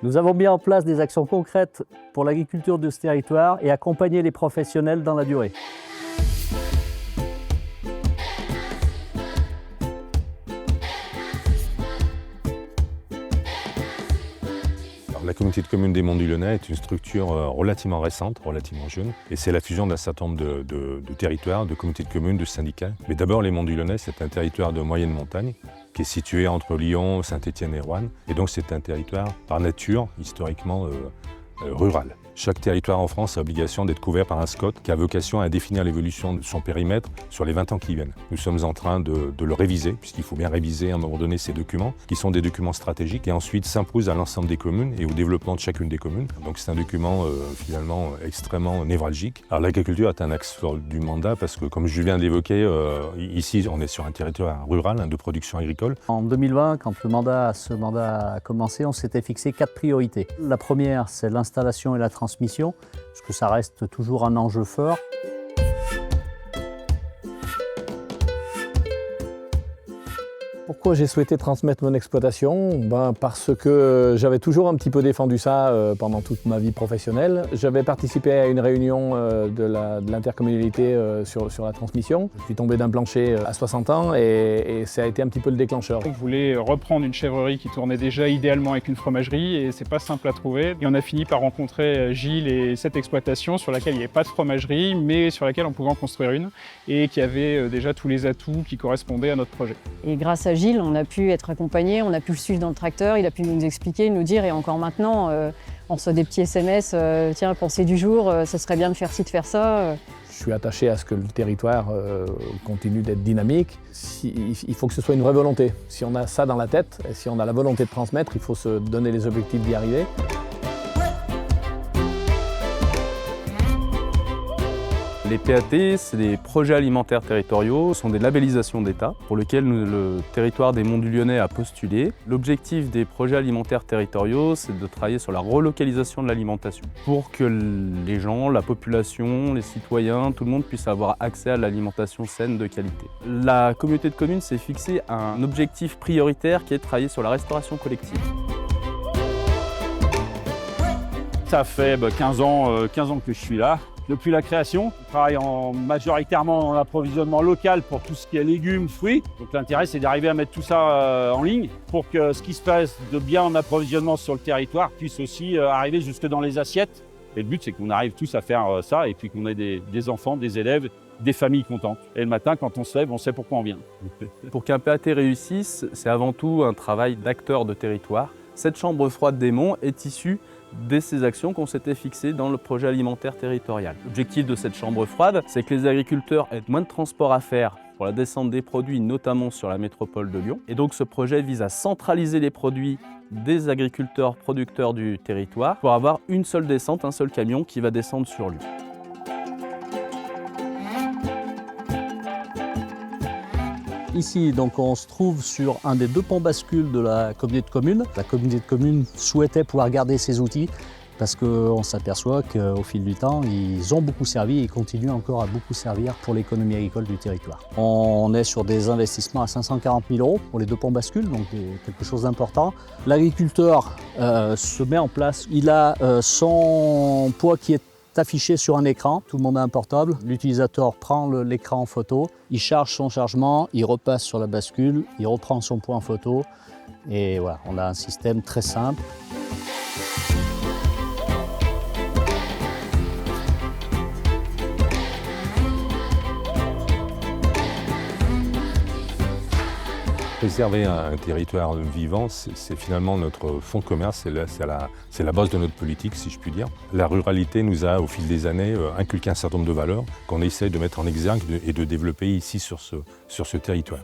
Nous avons mis en place des actions concrètes pour l'agriculture de ce territoire et accompagner les professionnels dans la durée. La communauté de communes des Monts du Lyonnais est une structure relativement récente, relativement jeune, et c'est la fusion d'un certain nombre de territoires, de communautés de communes, de syndicats. Mais d'abord, les Monts du Lyonnais, c'est un territoire de moyenne montagne qui est situé entre Lyon, Saint-Étienne et Roanne, et donc c'est un territoire par nature, historiquement rural. Chaque territoire en France a l'obligation d'être couvert par un SCOT qui a vocation à définir l'évolution de son périmètre sur les 20 ans qui viennent. Nous sommes en train de le réviser, puisqu'il faut bien réviser à un moment donné ces documents, qui sont des documents stratégiques et ensuite s'imposent à l'ensemble des communes et au développement de chacune des communes. Donc c'est un document finalement extrêmement névralgique. Alors l'agriculture est un axe fort du mandat parce que, comme je viens de l'évoquer, ici on est sur un territoire rural de production agricole. En 2020, quand ce mandat a commencé, on s'était fixé 4 priorités. La première, c'est l'installation et la transmission, parce que ça reste toujours un enjeu fort. Pourquoi j'ai souhaité transmettre mon exploitation? Parce que j'avais toujours un petit peu défendu ça pendant toute ma vie professionnelle. J'avais participé à une réunion de l'intercommunalité sur la transmission. Je suis tombé d'un plancher à 60 ans et ça a été un petit peu le déclencheur. On voulait reprendre une chèvrerie qui tournait déjà idéalement avec une fromagerie et c'est pas simple à trouver. Et on a fini par rencontrer Gilles et cette exploitation sur laquelle il n'y avait pas de fromagerie mais sur laquelle on pouvait en construire une et qui avait déjà tous les atouts qui correspondaient à notre projet. Et grâce à Gilles, on a pu être accompagnés, on a pu le suivre dans le tracteur, il a pu nous expliquer, nous dire, et encore maintenant, on reçoit des petits SMS, tiens, pensée du jour, ce serait bien de faire ci, de faire ça. Je suis attaché à ce que le territoire continue d'être dynamique. Il faut que ce soit une vraie volonté. Si on a ça dans la tête, et si on a la volonté de transmettre, il faut se donner les objectifs d'y arriver. Les PAT, c'est des projets alimentaires territoriaux, ce sont des labellisations d'État pour lesquels le territoire des Monts du Lyonnais a postulé. L'objectif des projets alimentaires territoriaux, c'est de travailler sur la relocalisation de l'alimentation pour que les gens, la population, les citoyens, tout le monde puisse avoir accès à l'alimentation saine de qualité. La communauté de communes s'est fixé un objectif prioritaire qui est de travailler sur la restauration collective. Ça fait 15 ans que je suis là. Depuis la création, on travaille majoritairement en approvisionnement local pour tout ce qui est légumes, fruits. Donc l'intérêt, c'est d'arriver à mettre tout ça en ligne pour que ce qui se passe de bien en approvisionnement sur le territoire puisse aussi arriver jusque dans les assiettes. Et le but, c'est qu'on arrive tous à faire ça et puis qu'on ait des enfants, des élèves, des familles contentes. Et le matin, quand on se lève, on sait pourquoi on vient. Pour qu'un PAT réussisse, c'est avant tout un travail d'acteur de territoire. Cette chambre froide des Monts est issue de ces actions qu'on s'était fixées dans le projet alimentaire territorial. L'objectif de cette chambre froide, c'est que les agriculteurs aient moins de transport à faire pour la descente des produits, notamment sur la métropole de Lyon. Et donc ce projet vise à centraliser les produits des agriculteurs producteurs du territoire pour avoir une seule descente, un seul camion qui va descendre sur Lyon. Ici, donc, on se trouve sur un des 2 ponts bascules de la communauté de communes. La communauté de communes souhaitait pouvoir garder ces outils parce qu'on s'aperçoit qu'au fil du temps, ils ont beaucoup servi et continuent encore à beaucoup servir pour l'économie agricole du territoire. On est sur des investissements à 540 000 € pour les 2 ponts bascules, donc quelque chose d'important. L'agriculteur se met en place, il a son poids qui est affiché sur un écran, tout le monde a un portable, l'utilisateur prend l'écran en photo, il charge son chargement, il repasse sur la bascule, il reprend son point en photo et voilà, on a un système très simple. Préserver un territoire vivant, c'est finalement notre fonds de commerce, c'est la base de notre politique, si je puis dire. La ruralité nous a, au fil des années, inculqué un certain nombre de valeurs qu'on essaie de mettre en exergue et de développer ici sur ce territoire.